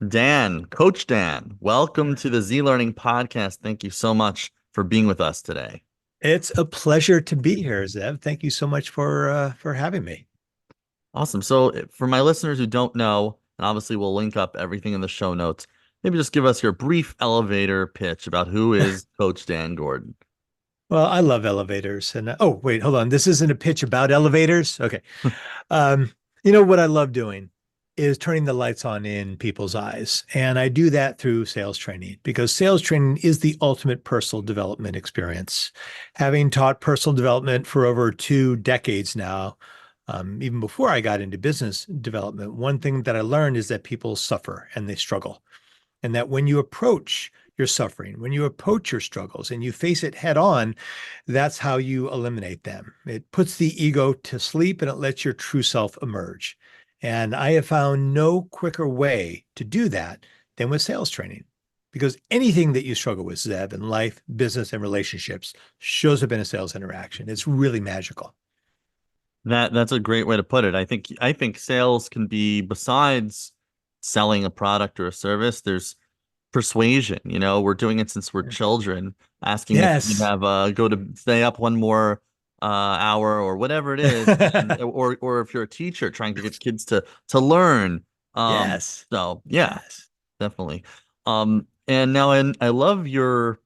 Dan, Coach Dan, welcome to the Z Learning Podcast. Thank you so much for being with us today. It's a pleasure to be here, Zev. Thank you so much for having me. Awesome. So, for my listeners who don't know, and obviously we'll link up everything in the show notes, maybe just give us your brief elevator pitch about who is Coach Dan Gordon. Well, I love elevators, and oh wait, hold on. This isn't a pitch about elevators. Okay. Um, what I love doing is turning the lights on in people's eyes, and I do that through sales training because sales training is the ultimate personal development experience. Having taught personal development for over 2 decades now. Even before I got into business development, one thing that I learned is that people suffer and they struggle. And that when you approach your suffering, when you approach your struggles and you face it head on, that's how you eliminate them. It puts the ego to sleep and it lets your true self emerge. And I have found no quicker way to do that than with sales training. Because anything that you struggle with, Zeb, in life, business, and relationships shows up in a sales interaction. It's really magical. That's a great way to put it. I think sales can be, besides selling a product or a service, there's persuasion. We're doing it since we're children, asking if you Yes. have go to stay up one more hour or whatever it is, and or if you're a teacher trying to get kids to learn. Yes. So yeah, Yes. definitely. And now, and I love your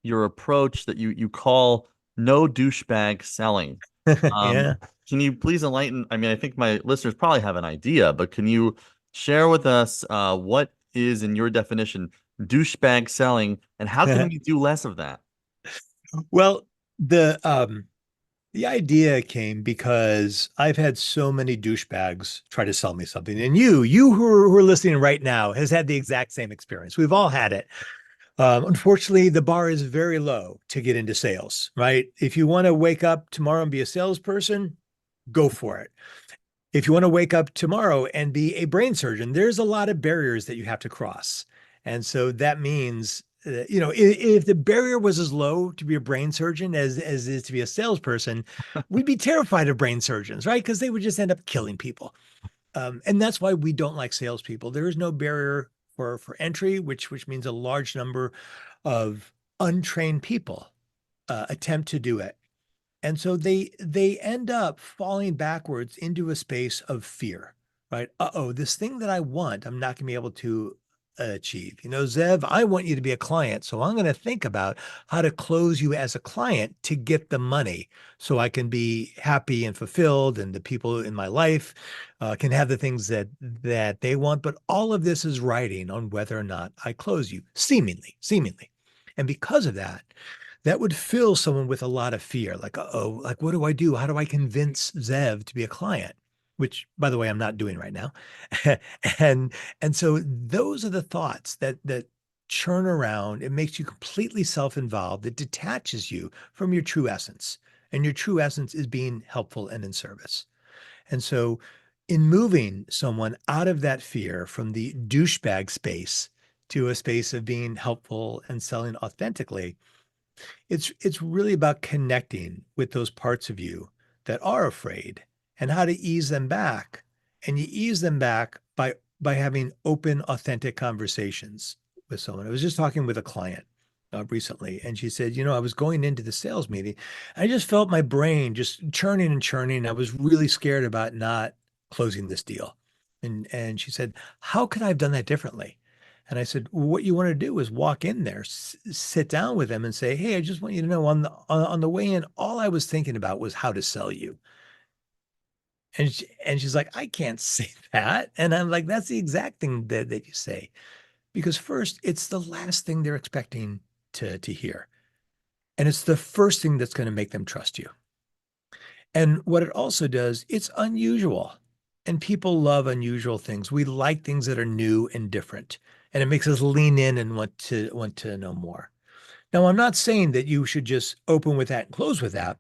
approach that you call no douchebag selling. Um, Yeah. can you please enlighten? I mean, I think my listeners probably have an idea, but can you share with us what is, in your definition, douchebag selling, and how can we do less of that? Well, the idea came because I've had so many douchebags try to sell me something. And you who are listening right now has had the exact same experience. We've all had it. Unfortunately, the bar is very low to get into sales, right? If you want to wake up tomorrow and be a salesperson, go for it. If you want to wake up tomorrow and be a brain surgeon, there's a lot of barriers that you have to cross. And so that means, if the barrier was as low to be a brain surgeon as is to be a salesperson, we'd be terrified of brain surgeons, right? Because they would just end up killing people. And that's why we don't like salespeople. There is no barrier for entry, which means a large number of untrained people attempt to do it. And so they end up falling backwards into a space of fear, right? Uh-oh, this thing that I want, I'm not going to be able to achieve. Zev, I want you to be a client. So I'm going to think about how to close you as a client to get the money so I can be happy and fulfilled and the people in my life can have the things that they want. But all of this is riding on whether or not I close you, seemingly. And because of that, that would fill someone with a lot of fear. Like, oh, like, what do I do? How do I convince Zev to be a client? Which, by the way, I'm not doing right now. and and so those are the thoughts that churn around. It makes you completely self-involved. It detaches you from your true essence. And your true essence is being helpful and in service. And so in moving someone out of that fear from the douchebag space to a space of being helpful and selling authentically, it's really about connecting with those parts of you that are afraid and how to ease them back. And you ease them back by having open, authentic conversations with someone. I was just talking with a client recently, and she said, I was going into the sales meeting. I just felt my brain just churning and churning. I was really scared about not closing this deal. And she said, how could I have done that differently? And I said, well, what you want to do is walk in there, sit down with them and say, hey, I just want you to know on the way in, all I was thinking about was how to sell you. And she's like, I can't say that. And I'm like, that's the exact thing that you say. Because first, it's the last thing they're expecting to hear. And it's the first thing that's going to make them trust you. And what it also does, it's unusual. And people love unusual things. We like things that are new and different. And it makes us lean in and want to know more. Now, I'm not saying that you should just open with that and close with that.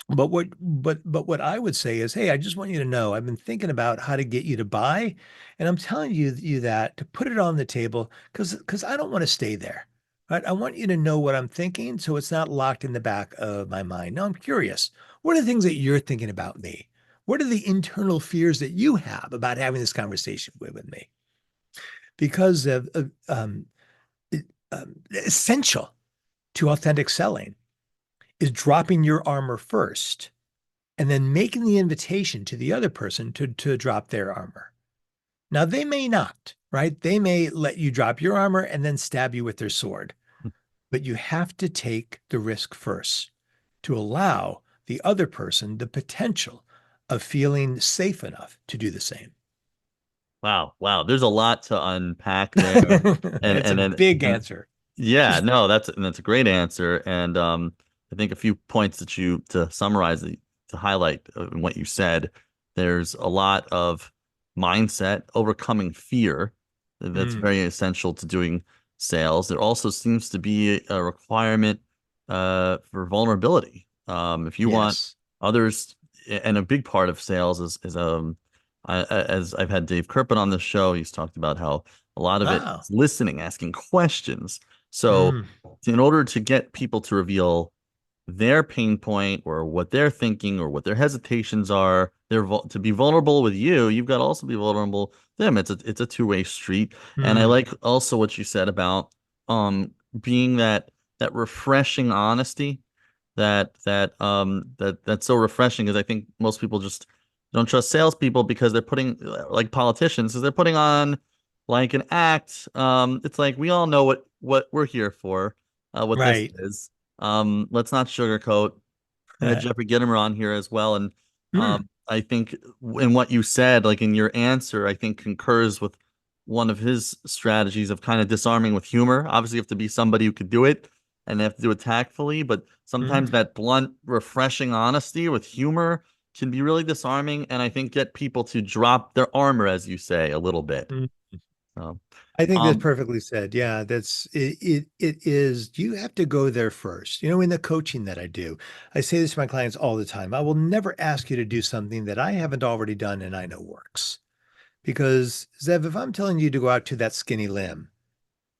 But what I would say is, hey, I just want you to know I've been thinking about how to get you to buy, and I'm telling you that to put it on the table because I don't want to stay there. Right? I want you to know what I'm thinking so it's not locked in the back of my mind. Now I'm curious. What are the things that you're thinking about me? What are the internal fears that you have about having this conversation with me? because essential to authentic selling is dropping your armor first and then making the invitation to the other person to drop their armor. Now, they may not, right? They may let you drop your armor and then stab you with their sword, but you have to take the risk first to allow the other person the potential of feeling safe enough to do the same. Wow, wow. There's a lot to unpack there. And It's a and big and answer. yeah, no, that's a great answer. And I think a few points that you to summarize to highlight what you said. There's a lot of mindset, overcoming fear. That's Mm, very essential to doing sales. There also seems to be a requirement for vulnerability. If you want yes. others, and a big part of sales as I've had Dave Kirpin on the show, he's talked about how a lot of it Wow. is listening, asking questions. So, Mm, in order to get people to reveal their pain point or what they're thinking or what their hesitations are, to be vulnerable with you, you've got to also be vulnerable with them. It's a two-way street. And I mm, like also what you said about um being that refreshing honesty that's so refreshing because I think most people just don't trust salespeople because they're putting like politicians because they're putting on like an act. It's like we all know what we're here for, what this right. is. Let's not sugarcoat. I had Jeffrey Gitomer on here as well, and Mm, I think in what you said, like in your answer, I think concurs with one of his strategies of kind of disarming with humor. Obviously, you have to be somebody who could do it, and they have to do it tactfully, but sometimes mm, that blunt, refreshing honesty with humor can be really disarming, and I think get people to drop their armor, as you say, a little bit. mm. So, I think that's um, perfectly said. Yeah, that's it, it is you have to go there first. You know, in the coaching that I do, I say this to my clients all the time. I will never ask you to do something that I haven't already done and I know works. Because Zev, if I'm telling you to go out to that skinny limb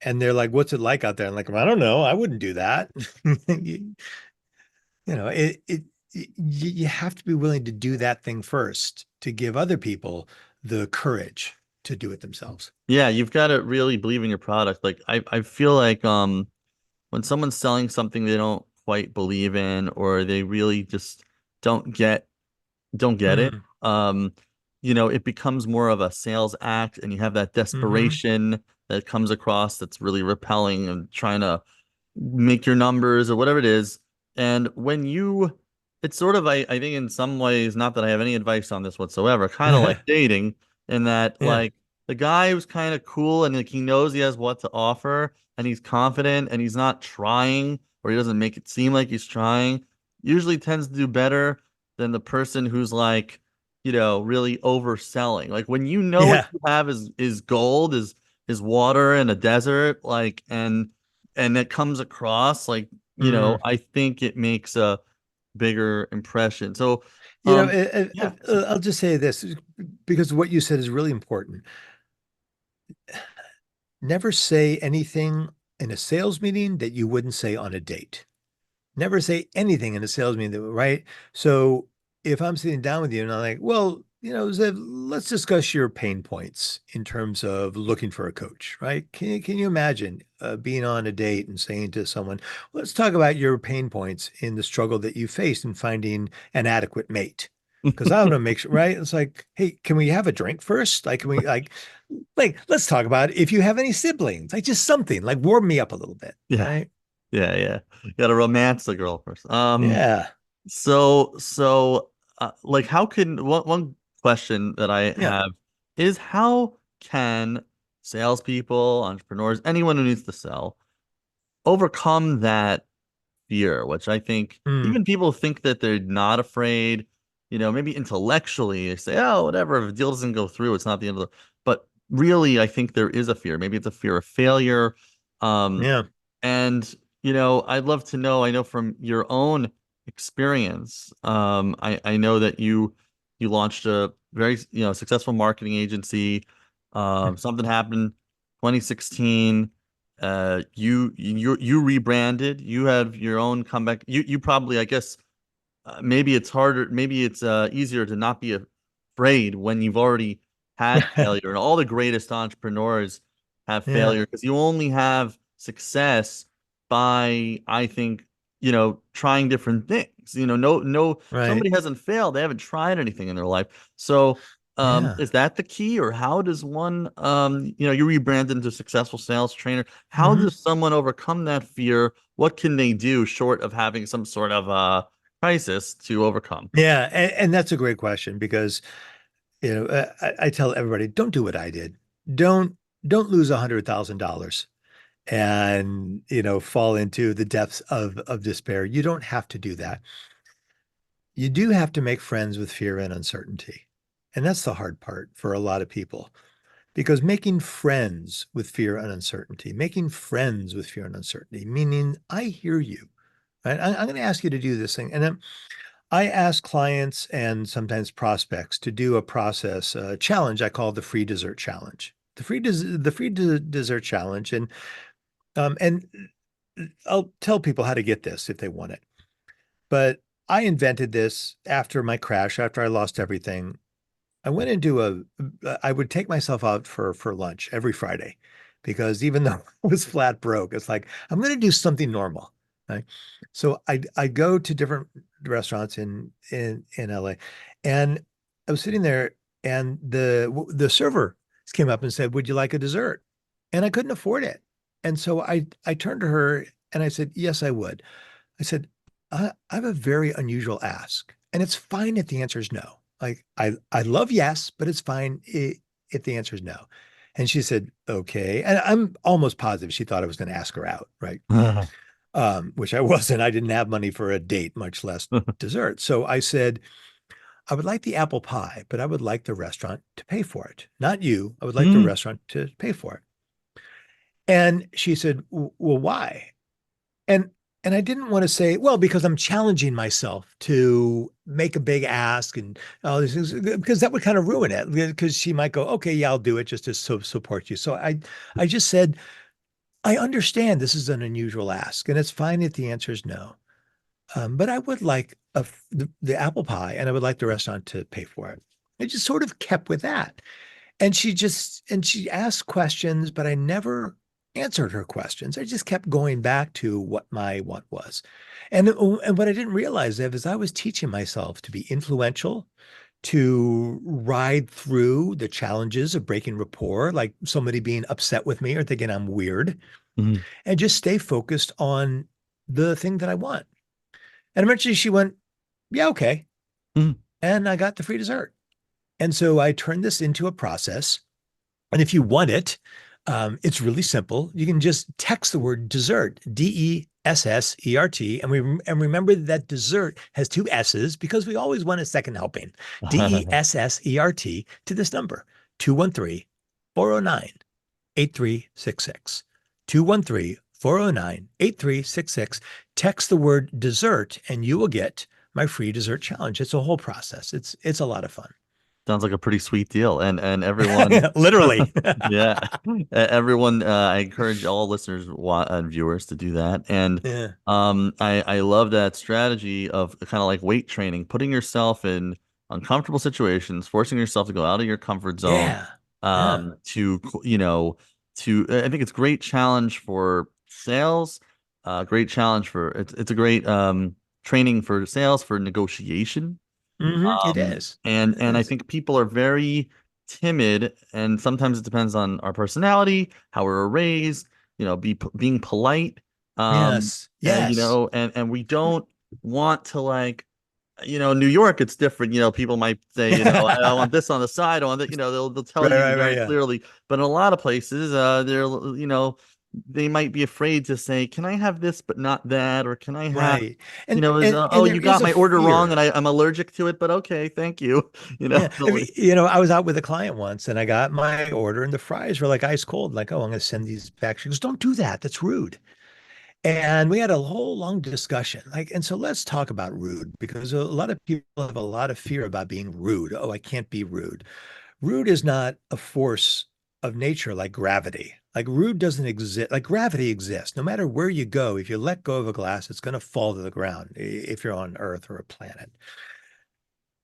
and they're like, what's it like out there? I'm like, I don't know. I wouldn't do that. You, you know, you have to be willing to do that thing first to give other people the courage to do it themselves. yeah, you've got to really believe in your product. Like I feel like when someone's selling something they don't quite believe in or they really just don't get don't get it, Mm, it becomes more of a sales act and you have that hmm. desperation that comes across that's really repelling and trying to make your numbers or whatever it is. And it's sort of, I think in some ways, not that I have any advice on this whatsoever, kind of like dating in that Yeah. like the guy who's kind of cool and like he knows he has what to offer and he's confident and he's not trying or he doesn't make it seem like he's trying, usually tends to do better than the person who's like, really overselling. Like when you know what Yeah. you have is gold, is water in a desert, like and it comes across like, Mm. I think it makes a bigger impression. So, You know, yeah. So, I'll just say this because what you said is really important. Never say anything in a sales meeting that you wouldn't say on a date. Never say anything in a sales meeting, right? So if I'm sitting down with you and I'm like, well, Zev, let's discuss your pain points in terms of looking for a coach, right? Can you imagine being on a date and saying to someone, let's talk about your pain points in the struggle that you faced in finding an adequate mate? Because I want to make sure, right? It's like, hey, can we have a drink first? Like, can we let's talk about if you have any siblings, like just something, like warm me up a little bit, yeah, right? yeah, yeah. You got to romance the girl first. Yeah, Like, how can one question that I yeah. have is how can salespeople, entrepreneurs, anyone who needs to sell, overcome that fear, which I think Mm, even people think that they're not afraid, maybe intellectually they say, oh, whatever, if a deal doesn't go through, it's not the end of the, but really, I think there is a fear. Maybe it's a fear of failure. Um, yeah. and, I'd love to know, I know from your own experience, I know that you launched a very, successful marketing agency. Something happened 2016. You rebranded. You have your own comeback. You probably, I guess, maybe it's harder. Maybe it's easier to not be afraid when you've already had failure. And all the greatest entrepreneurs have Yeah. failure because you only have success by, I think, trying different things. No, Right. somebody hasn't failed. They haven't tried anything in their life. So, Yeah. is that the key, or how does one, you rebranded into a successful sales trainer. How Hmm. does someone overcome that fear? What can they do short of having some sort of crisis to overcome? Yeah. And that's a great question because, I tell everybody, don't do what I did. Don't don't lose $100,000 and, fall into the depths of despair. You don't have to do that. You do have to make friends with fear and uncertainty. And that's the hard part for a lot of people because making friends with fear and uncertainty, making friends with fear and uncertainty, meaning I hear you, right? I'm going to ask you to do this thing. And then I ask clients and sometimes prospects to do a process challenge I call the free dessert challenge. The free dessert challenge, and I'll tell people how to get this if they want it. But I invented this after my crash, after I lost everything. I went into I would take myself out for lunch every Friday because even though I was flat broke, it's like I'm going to do something normal. Right. So I go to different restaurants in LA, and I was sitting there, and the server came up and said, "Would you like a dessert?" And I couldn't afford it, and so I turned to her and I said, "Yes, I would." I said, I have a very unusual ask, and it's fine if the answer is no. Like, I love yes, but it's fine if the answer is no. And she said, okay. And I'm almost positive she thought I was going to ask her out, right? Which I wasn't. I didn't have money for a date, much less dessert. So I said, I would like the apple pie, but I would like the restaurant to pay for it. Not you. I would like the Mm, restaurant to pay for it. And she said, well, why? And and I didn't want to say, well, because I'm challenging myself to make a big ask and all these things, because that would kind of ruin it. Because she might go, okay, yeah, I'll do it just to support you. So I just said, I understand this is an unusual ask, and it's fine if the answer is no. But I would like the apple pie, and I would like the restaurant to pay for it. I just sort of kept with that. And she asked questions, but I never answered her questions. I just kept going back to what my want was. And what I didn't realize is I was teaching myself to be influential, to ride through the challenges of breaking rapport, like somebody being upset with me or thinking I'm weird, mm, and just stay focused on the thing that I want. And eventually she went, yeah, okay. mm, And I got the free dessert. And so I turned this into a process. And if you want it, it's really simple. You can just text the word dessert, DESSERT, and remember that dessert has two S's because we always want a second helping. DESSERT to this number, 213-409-8366. 213-409-8366. Text the word dessert and you will get my free dessert challenge. It's a whole process. It's a lot of fun. Sounds like a pretty sweet deal. And everyone, Literally. yeah, everyone. I encourage all listeners and viewers to do that. And Yeah. I love that strategy of kind of like weight training, putting yourself in uncomfortable situations, forcing yourself to go out of your comfort zone. Yeah. Yeah. To I think it's a great challenge for sales. Great challenge for it's a great training for sales, for negotiation. It is. It And I is. think people are very timid, and sometimes it depends on our personality, how we were raised, being polite, Yes. Yes. and we don't want to, like, New York, it's different. People might say, I want this on the side, I want that, they'll tell Right, you right, right. very Yeah. clearly. But in a lot of places, they might be afraid to say, can I have this but not that? Or can I have, Right. And oh, and there you is got a my order wrong and fear. I'm allergic to it, but okay, thank you. Yeah. So, I was out with a client once and I got my order and the fries were like ice cold. Like, oh, I'm going to send these back. She goes, don't do that. That's rude. And we had a whole long discussion. And so let's talk about rude because a lot of people have a lot of fear about being rude. Oh, I can't be rude. Rude is not a force of nature like gravity. Like rude doesn't exist. Like gravity exists. No matter where you go, if you let go of a glass, it's going to fall to the ground if you're on Earth or a planet.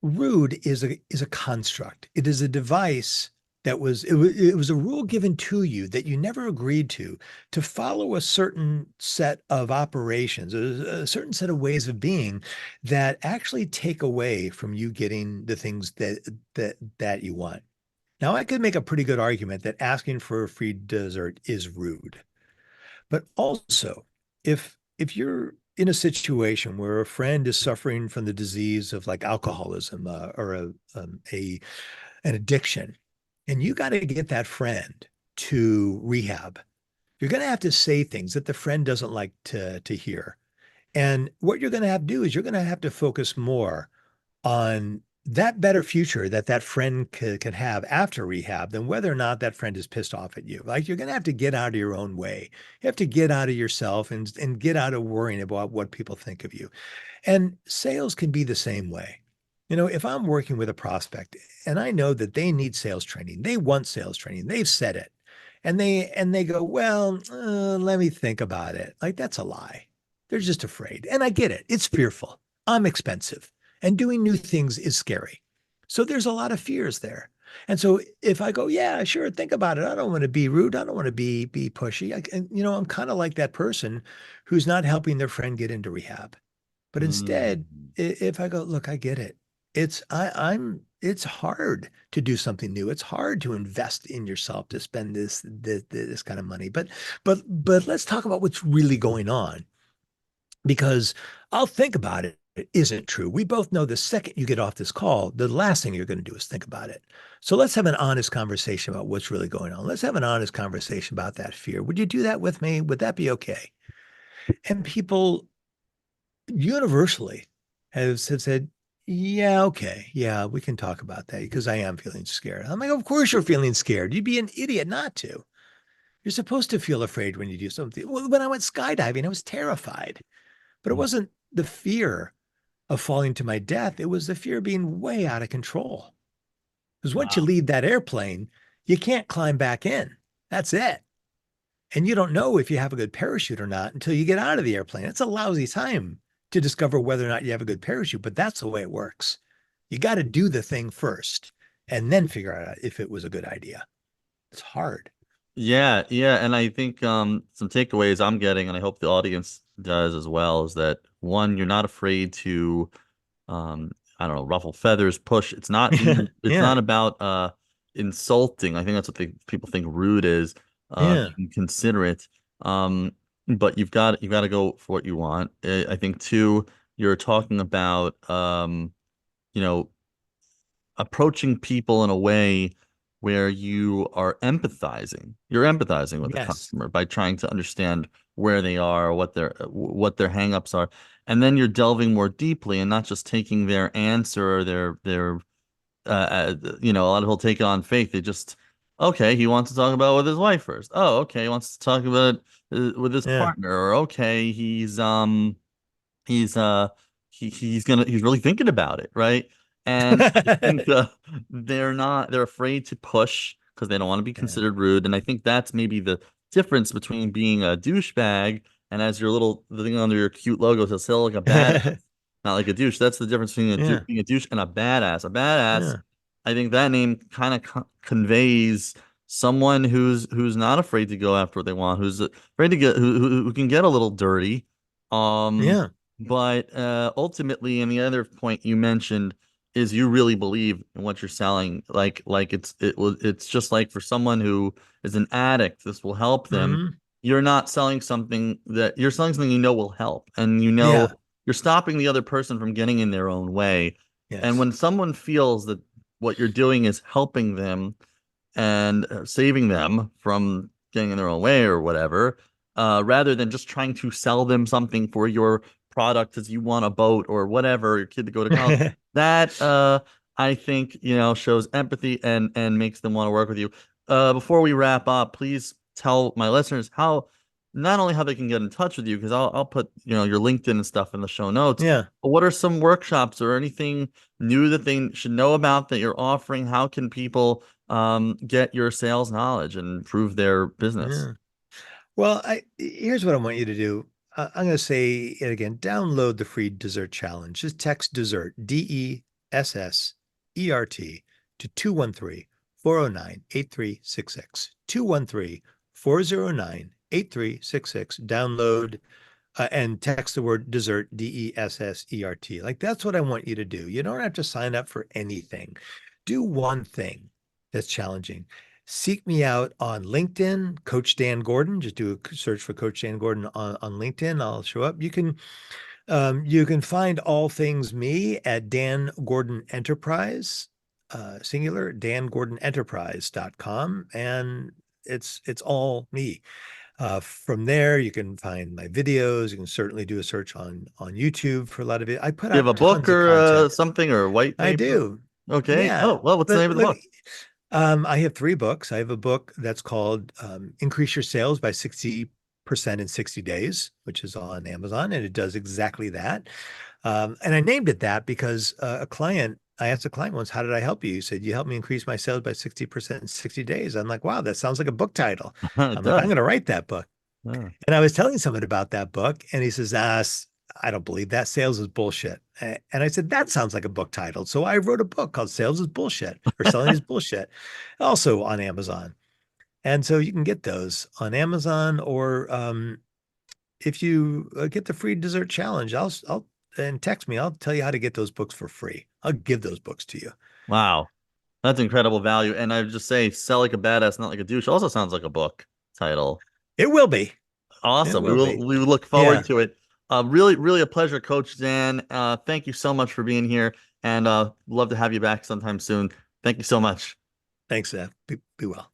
Rude is a construct. It is a device it was a rule given to you that you never agreed to follow a certain set of operations, a certain set of ways of being that actually take away from you getting the things that you want. Now, I could make a pretty good argument that asking for a free dessert is rude. But also, if you're in a situation where a friend is suffering from the disease of like alcoholism or a an addiction, and you got to get that friend to rehab, you're going to have to say things that the friend doesn't like to hear. And what you're going to have to do is you're going to have to focus more on that better future that that friend could have after rehab than whether or not that friend is pissed off at you. Like you're going to have to get out of your own way. You have to get out of yourself and get out of worrying about what people think of you. And sales can be the same way. You know, if I'm working with a prospect and I know that they need sales training, they want sales training, they've said it, and they go, well, let me think about it. Like that's a lie. They're just afraid, and I get it. It's fearful. I'm expensive, and doing new things is scary. So there's a lot of fears there. And so if I go, yeah, sure, think about it. I don't want to be rude. I don't want to be pushy. And, you know, I'm kind of like that person who's not helping their friend get into rehab. But instead, Mm. if I go, look, I get it. It's hard to do something new. It's hard to invest in yourself to spend this kind of money. But let's talk about what's really going on because I'll think about it. It isn't true. We both know the second you get off this call, the last thing you're going to do is think about it. So let's have an honest conversation about what's really going on. Let's have an honest conversation about that fear. Would you do that with me? Would that be okay? And people universally have said, yeah, okay. Yeah, we can talk about that because I am feeling scared. I'm like, of course you're feeling scared. You'd be an idiot not to. You're supposed to feel afraid when you do something. Well, when I went skydiving, I was terrified, but it wasn't the fear of falling to my death. It was the fear of being way out of control. Because once you Wow. leave that airplane, you can't climb back in. That's it. And you don't know if you have a good parachute or not until you get out of the airplane. It's a lousy time to discover whether or not you have a good parachute, but that's the way it works. You got to do the thing first and then figure out if it was a good idea. It's hard. Yeah, yeah, and I think some takeaways I'm getting, and I hope the audience does as well, is that one, you're not afraid to I don't know, ruffle feathers, push. It's Yeah. not about insulting. I think that's what people think rude is, Yeah. being considerate. But you've got to go for what you want. I think two, you're talking about you know, approaching people in a way where you are empathizing. You're empathizing with the Yes. customer by trying to understand where they are, what their hangups are, and then you're delving more deeply and not just taking their answer or their a lot of people take it on faith. They just okay, he wants to talk about it with his wife first. Oh, okay, he wants to talk about it with his Yeah. partner, or okay, he's he's really thinking about it, right? And I think they're afraid to push because they don't want to be Yeah. considered rude. And I think that's maybe the difference between being a douchebag and as your little the thing under your cute logo says still like a badass, not like a douche. That's the difference between Yeah. being a douche and a badass. A badass, Yeah. I think that name kind of conveys someone who's not afraid to go after what they want, who's afraid to get who can get a little dirty. Um, Yeah. but ultimately, and the other point you mentioned is you really believe in what you're selling. Like it's just like for someone who is an addict, this will help them. Hmm. You're selling something you know will help, and you know Yeah. you're stopping the other person from getting in their own way. And Yes. when someone feels that what you're doing is helping them and saving them from getting in their own way or whatever, rather than just trying to sell them something for your product as you want a boat or whatever, your kid to go to college. That I think, shows empathy and makes them want to work with you. Before we wrap up, please tell my listeners how not only how they can get in touch with you, because I'll put, your LinkedIn and stuff in the show notes, Yeah. but what are some workshops or anything new that they should know about that you're offering? How can people get your sales knowledge and improve their business? Yeah. Well, here's what I want you to do. I'm going to say it again. Download the free dessert challenge. Just text dessert, DESSERT to 213 409-8366. 213-409-8366. Download and text the word dessert, DESSERT. Like that's what I want you to do. You don't have to sign up for anything. Do one thing that's challenging. Seek me out on LinkedIn, Coach Dan Gordon. Just do a search for Coach Dan Gordon on LinkedIn. I'll show up. You can find all things me at Dan Gordon Enterprise, singular, dangordonenterprise.com. And it's all me. From there, you can find my videos. You can certainly do a search on YouTube for a lot of it. I put You have out a book tons of or content. something or a white I paper? do. Okay. Yeah. Oh, well, what's the But name of the let book? me, I have three books. I have a book that's called Increase Your Sales by 60% in 60 Days, which is on Amazon, and it does exactly that. And I named it that because I asked a client once, how did I help you? He said, you helped me increase my sales by 60% in 60 days. I'm like, wow, that sounds like a book title. It I'm like, I'm does. going to write that book. Yeah. And I was telling someone about that book, and he says, I don't believe that. Sales is bullshit. And I said, that sounds like a book title. So I wrote a book called Sales is Bullshit or Selling is Bullshit, also on Amazon. And so you can get those on Amazon, or if you get the free dessert challenge, I'll and text me. I'll tell you how to get those books for free. I'll give those books to you. Wow. That's incredible value. And I would just say, Sell Like a Badass, Not Like a Douche also sounds like a book title. It will be. It Awesome. will be. We will look Yeah. forward to it. Really, really a pleasure, Coach Dan. Thank you so much for being here, and love to have you back sometime soon. Thank you so much. Thanks, Be well.